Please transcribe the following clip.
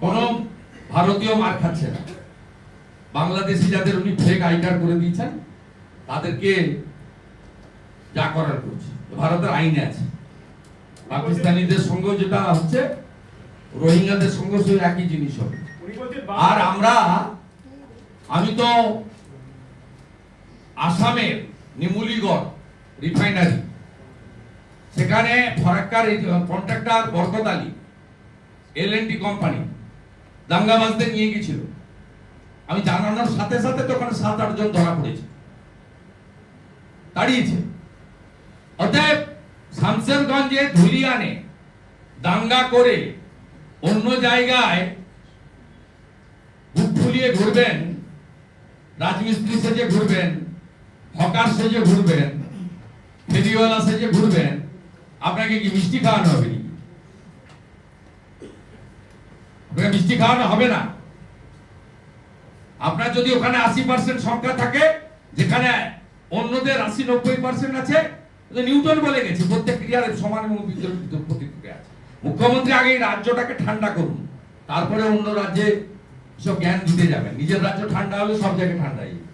কোন ভারতীয় মার খাচ্ছে না। বাংলাদেশি যাদের উনি ফেক আই কার্ড করে দিয়েছেন তাদেরকে যা করার করছে, ভারতের আইনে আছে। পাকিস্তানিদের সঙ্গে যেটা হচ্ছে রোহিঙ্গাদের সঙ্গে সেই একই জিনিস হবে। আর আমি তো আসামের নিমুলিগড় রিফাইনারি, সেখানে ফরাক্কার কন্ট্রাক্টর বরকত আলী L&T কোম্পানি দাঙ্গাবাজদের নিয়ে গেছিল। আমি জানানোর সাথে সাথে তো ওখানে 7-8 জন ধরা পড়েছে, তাড়িয়েছে। অতএব শামসেরগঞ্জে ধুলিয়ানে দাঙ্গা করে অন্য জায়গায় বুক ফুলিয়ে ঘুরবেন, রাজমিস্ত্রি সেজে ঘুরবেন, হকার সেজে ঘুরবেন, ফেরিওয়ালা সেজে ঘুরবেন, আপনাকে কি মিষ্টি খাওয়ানো হবে? আপনাকে মিষ্টি খাওয়ানো হবে না। আপনার যদি ওখানে 80% সংখ্যা থাকে, যেখানে অন্যদের 80-90% আছে, নিউটন বলে গেছে প্রত্যেক ক্রিয়ার সমান এবং বিপরীত প্রতিক্রিয়া আছে। মুখ্যমন্ত্রী আগে এই রাজ্যটাকে ঠান্ডা করুন, তারপরে অন্য রাজ্যে সব জ্ঞান দিতে যাবেন। নিজের রাজ্য ঠান্ডা হলে সব জায়গায় ঠান্ডা হয়ে যাবে।